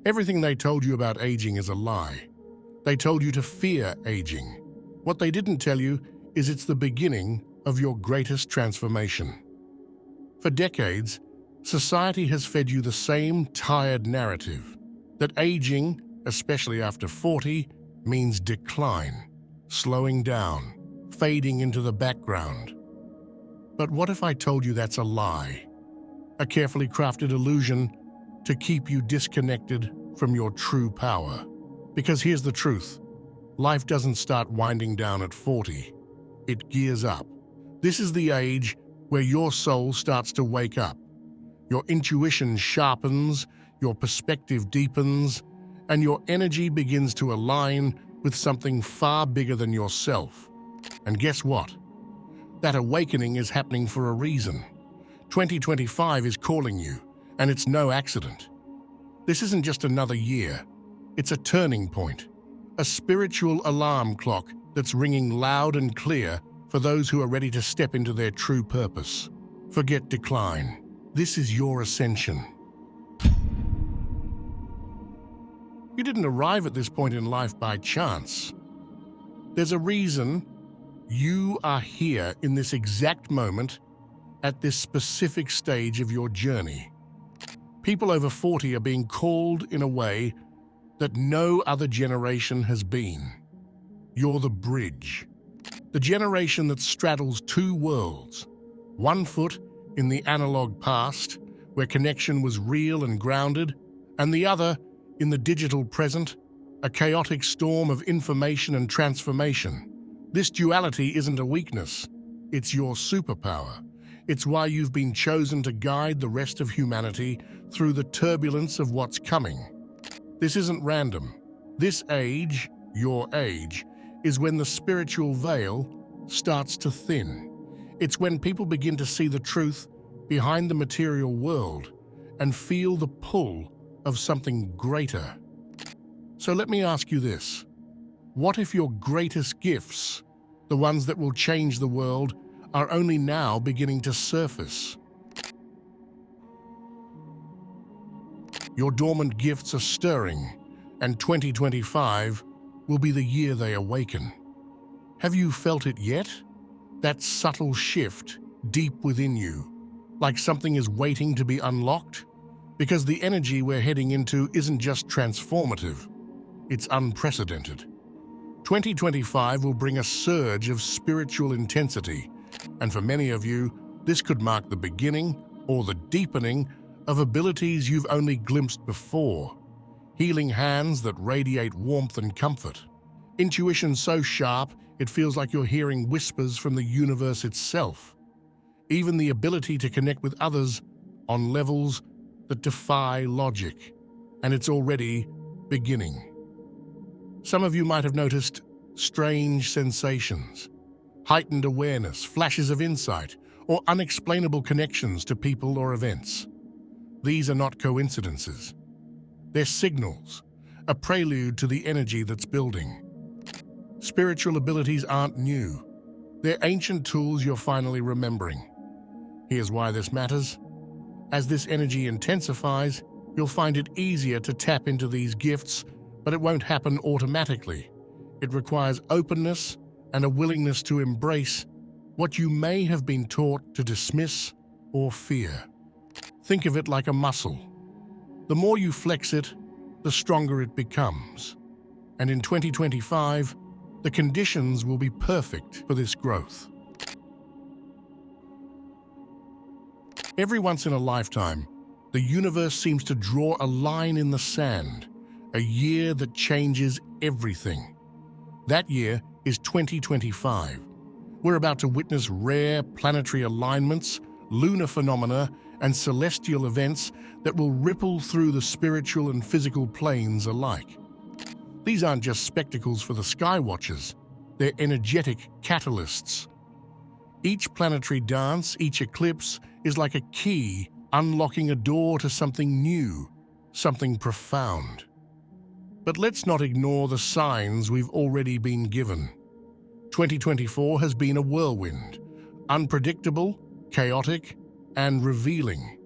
Everything they told you about aging is a lie. They told you to fear aging. What they didn't tell you is it's the beginning of your greatest transformation. For decades, society has fed you the same tired narrative that aging, especially after 40, means decline, slowing down, fading into the background. But what if I told you that's a lie? A carefully crafted illusion to keep you disconnected from your true power. Because here's the truth. Life doesn't start winding down at 40. It gears up. This is the age where your soul starts to wake up. Your intuition sharpens, your perspective deepens, and your energy begins to align with something far bigger than yourself. And guess what? That awakening is happening for a reason. 2025 is calling you, and it's no accident. This isn't just another year. It's a turning point, a spiritual alarm clock that's ringing loud and clear for those who are ready to step into their true purpose. Forget decline. This is your ascension. You didn't arrive at this point in life by chance. There's a reason you are here in this exact moment at this specific stage of your journey. People over 40 are being called in a way that no other generation has been. You're the bridge. The generation that straddles two worlds. One foot in the analog past, where connection was real and grounded, and the other in the digital present, a chaotic storm of information and transformation. This duality isn't a weakness. It's your superpower. It's why you've been chosen to guide the rest of humanity through the turbulence of what's coming. This isn't random. This age, your age, is when the spiritual veil starts to thin. It's when people begin to see the truth behind the material world and feel the pull of something greater. So let me ask you this. What if your greatest gifts, the ones that will change the world, are only now beginning to surface? Your dormant gifts are stirring, and 2025 will be the year they awaken. Have you felt it yet? That subtle shift deep within you, like something is waiting to be unlocked? Because the energy we're heading into isn't just transformative, it's unprecedented. 2025 will bring a surge of spiritual intensity, and for many of you, this could mark the beginning or the deepening of abilities you've only glimpsed before. Healing hands that radiate warmth and comfort. Intuition so sharp, it feels like you're hearing whispers from the universe itself. Even the ability to connect with others on levels that defy logic. And it's already beginning. Some of you might have noticed strange sensations, heightened awareness, flashes of insight, or unexplainable connections to people or events. These are not coincidences. They're signals, a prelude to the energy that's building. Spiritual abilities aren't new. They're ancient tools you're finally remembering. Here's why this matters. As this energy intensifies, you'll find it easier to tap into these gifts, but it won't happen automatically. It requires openness and a willingness to embrace what you may have been taught to dismiss or fear. Think of it like a muscle. The more you flex it, the stronger it becomes. And in 2025, the conditions will be perfect for this growth. Every once in a lifetime, the universe seems to draw a line in the sand, a year that changes everything. That year is 2025. We're about to witness rare planetary alignments, lunar phenomena, and celestial events that will ripple through the spiritual and physical planes alike. These aren't just spectacles for the sky watchers, they're energetic catalysts. Each planetary dance, each eclipse, is like a key unlocking a door to something new, something profound. But let's not ignore the signs we've already been given. 2024 has been a whirlwind, unpredictable, chaotic, and revealing.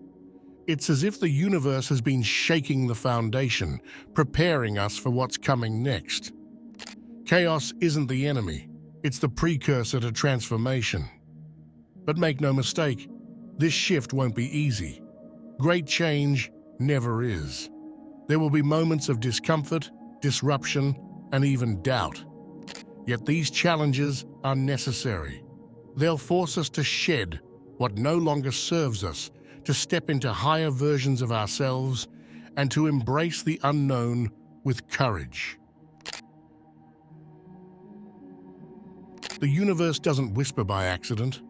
It's as if the universe has been shaking the foundation, preparing us for what's coming next. Chaos isn't the enemy, it's the precursor to transformation. But make no mistake, this shift won't be easy. Great change never is. There will be moments of discomfort, disruption, and even doubt. Yet these challenges are necessary. They'll force us to shed what no longer serves us, to step into higher versions of ourselves, and to embrace the unknown with courage. The universe doesn't whisper by accident.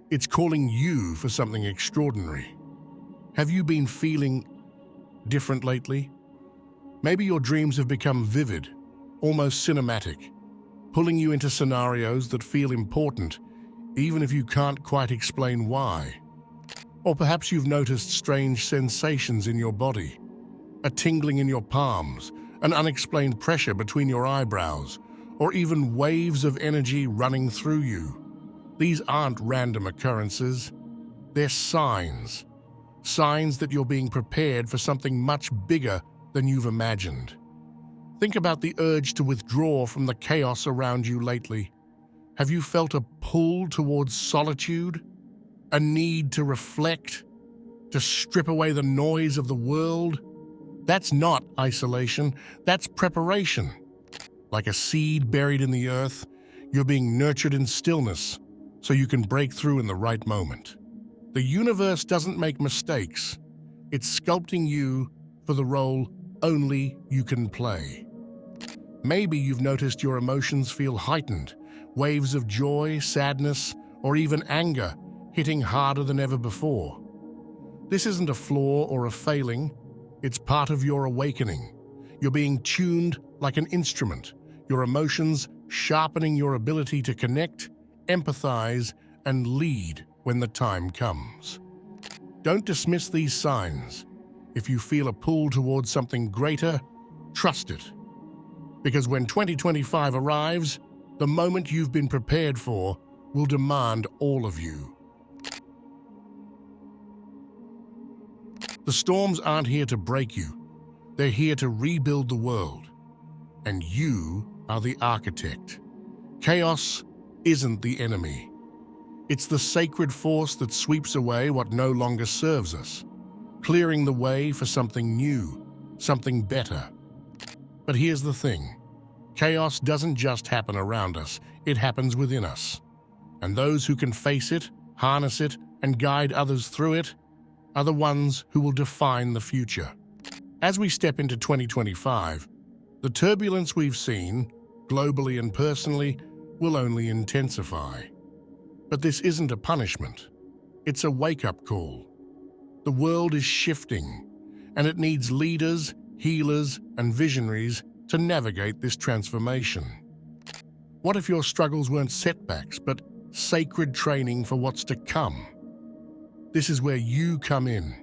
It's calling you for something extraordinary. Have you been feeling different lately? Maybe your dreams have become vivid, almost cinematic, pulling you into scenarios that feel important, even if you can't quite explain why. Or perhaps you've noticed strange sensations in your body, a tingling in your palms, an unexplained pressure between your eyebrows, or even waves of energy running through you. These aren't random occurrences. They're signs. Signs that you're being prepared for something much bigger than you've imagined. Think about the urge to withdraw from the chaos around you lately. Have you felt a pull towards solitude? A need to reflect? To strip away the noise of the world? That's not isolation, that's preparation. Like a seed buried in the earth, you're being nurtured in stillness so you can break through in the right moment. The universe doesn't make mistakes. It's sculpting you for the role only you can play. Maybe you've noticed your emotions feel heightened, waves of joy, sadness, or even anger hitting harder than ever before. This isn't a flaw or a failing, it's part of your awakening. You're being tuned like an instrument, your emotions sharpening your ability to connect, empathize, and lead when the time comes. Don't dismiss these signs. If you feel a pull towards something greater, trust it. Because when 2025 arrives, the moment you've been prepared for will demand all of you. The storms aren't here to break you. They're here to rebuild the world. And you are the architect. Chaos isn't the enemy. It's the sacred force that sweeps away what no longer serves us, clearing the way for something new, something better. But here's the thing. Chaos doesn't just happen around us, it happens within us. And those who can face it, harness it, and guide others through it are the ones who will define the future. As we step into 2025, the turbulence we've seen, globally and personally, will only intensify. But this isn't a punishment. It's a wake-up call. The world is shifting, and it needs leaders, healers, and visionaries to navigate this transformation. What if your struggles weren't setbacks, but sacred training for what's to come? This is where you come in.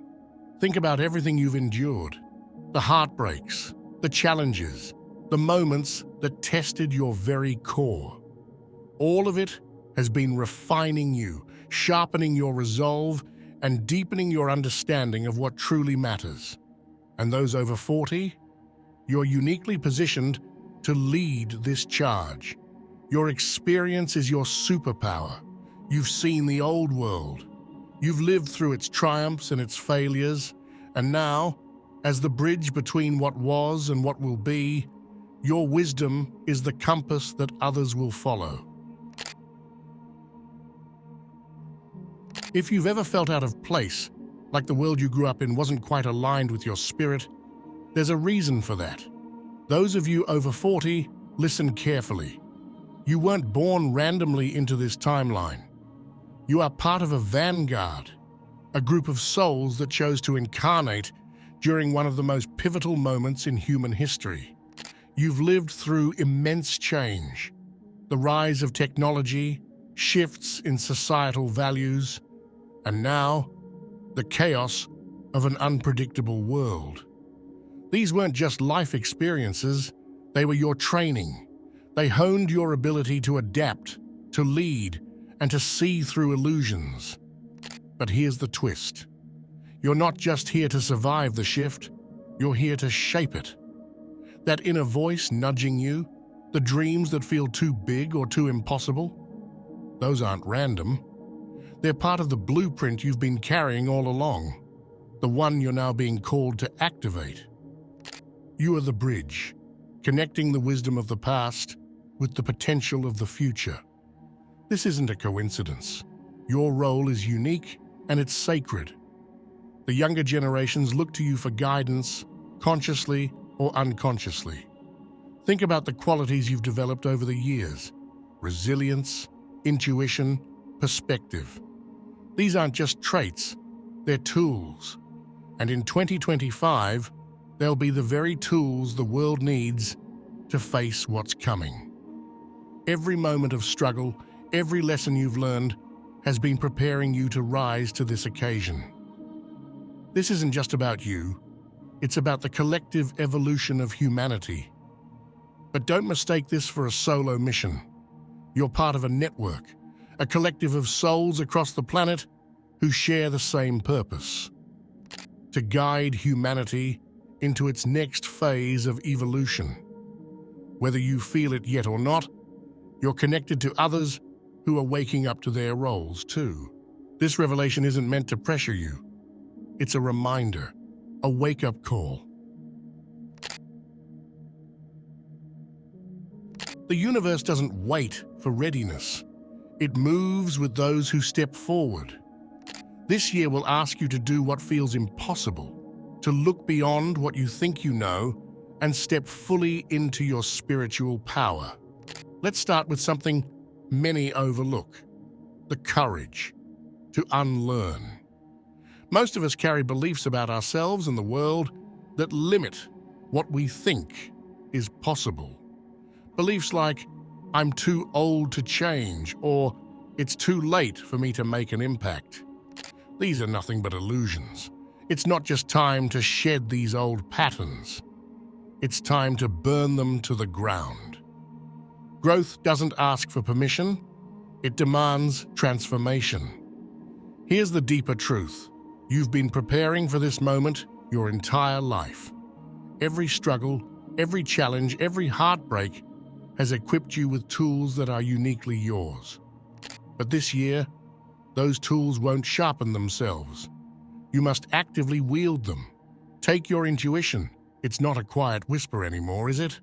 Think about everything you've endured, the heartbreaks, the challenges, the moments that tested your very core. All of it has been refining you, sharpening your resolve, and deepening your understanding of what truly matters. And those over 40, you're uniquely positioned to lead this charge. Your experience is your superpower. You've seen the old world. You've lived through its triumphs and its failures, and now, as the bridge between what was and what will be, your wisdom is the compass that others will follow. If you've ever felt out of place, like the world you grew up in wasn't quite aligned with your spirit, there's a reason for that. Those of you over 40, listen carefully. You weren't born randomly into this timeline. You are part of a vanguard, a group of souls that chose to incarnate during one of the most pivotal moments in human history. You've lived through immense change, the rise of technology, shifts in societal values, and now, the chaos of an unpredictable world. These weren't just life experiences, they were your training. They honed your ability to adapt, to lead, and to see through illusions. But here's the twist. You're not just here to survive the shift, you're here to shape it. That inner voice nudging you, the dreams that feel too big or too impossible, those aren't random. They're part of the blueprint you've been carrying all along, the one you're now being called to activate. You are the bridge, connecting the wisdom of the past with the potential of the future. This isn't a coincidence. Your role is unique and it's sacred. The younger generations look to you for guidance, consciously or unconsciously. Think about the qualities you've developed over the years: resilience, intuition, perspective. These aren't just traits, they're tools. And in 2025, they'll be the very tools the world needs to face what's coming. Every moment of struggle, every lesson you've learned has been preparing you to rise to this occasion. This isn't just about you, it's about the collective evolution of humanity. But don't mistake this for a solo mission. You're part of a network, a collective of souls across the planet who share the same purpose: to guide humanity into its next phase of evolution. Whether you feel it yet or not, you're connected to others who are waking up to their roles too. This revelation isn't meant to pressure you. It's a reminder, a wake-up call. The universe doesn't wait for readiness. It moves with those who step forward. This year will ask you to do what feels impossible, to look beyond what you think you know and step fully into your spiritual power. Let's start with something many overlook: the courage to unlearn. Most of us carry beliefs about ourselves and the world that limit what we think is possible. Beliefs like, "I'm too old to change," or "it's too late for me to make an impact." These are nothing but illusions. It's not just time to shed these old patterns. It's time to burn them to the ground. Growth doesn't ask for permission, it demands transformation. Here's the deeper truth. You've been preparing for this moment your entire life. Every struggle, every challenge, every heartbreak has equipped you with tools that are uniquely yours. But this year, those tools won't sharpen themselves. You must actively wield them. Take your intuition. It's not a quiet whisper anymore, is it?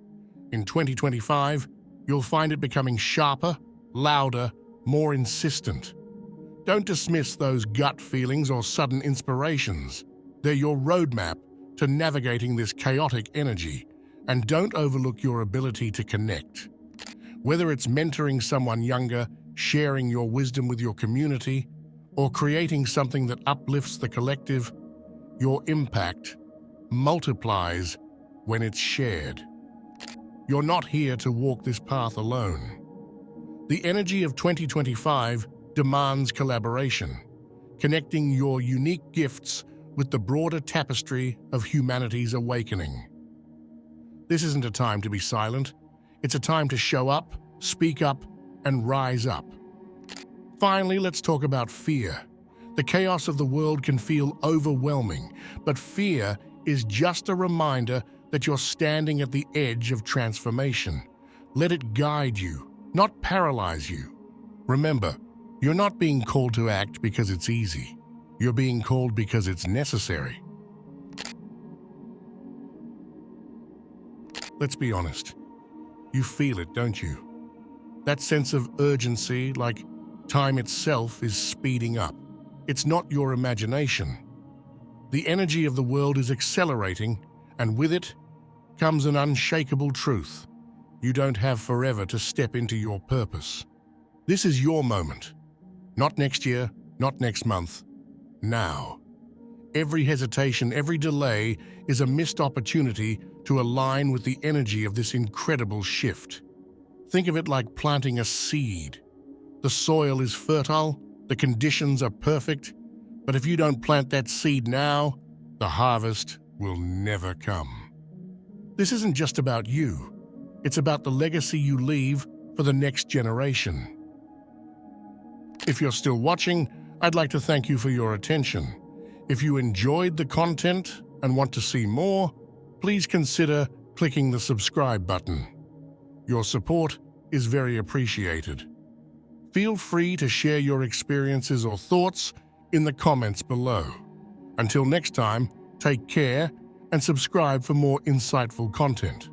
In 2025, you'll find it becoming sharper, louder, more insistent. Don't dismiss those gut feelings or sudden inspirations. They're your roadmap to navigating this chaotic energy. And don't overlook your ability to connect. Whether it's mentoring someone younger, sharing your wisdom with your community, or creating something that uplifts the collective, your impact multiplies when it's shared. You're not here to walk this path alone. The energy of 2025 demands collaboration, connecting your unique gifts with the broader tapestry of humanity's awakening. This isn't a time to be silent. It's a time to show up, speak up, and rise up. Finally, let's talk about fear. The chaos of the world can feel overwhelming, but fear is just a reminder that you're standing at the edge of transformation. Let it guide you, not paralyze you. Remember, you're not being called to act because it's easy. You're being called because it's necessary. Let's be honest. You feel it, don't you? That sense of urgency, like time itself is speeding up. It's not your imagination. The energy of the world is accelerating, and with it comes an unshakable truth. You don't have forever to step into your purpose. This is your moment. Not next year, not next month. Now. Every hesitation, every delay is a missed opportunity to align with the energy of this incredible shift. Think of it like planting a seed. The soil is fertile, the conditions are perfect, but if you don't plant that seed now, the harvest will never come. This isn't just about you. It's about the legacy you leave for the next generation. If you're still watching, I'd like to thank you for your attention. If you enjoyed the content and want to see more, please consider clicking the subscribe button. Your support is very appreciated. Feel free to share your experiences or thoughts in the comments below. Until next time, take care and subscribe for more insightful content.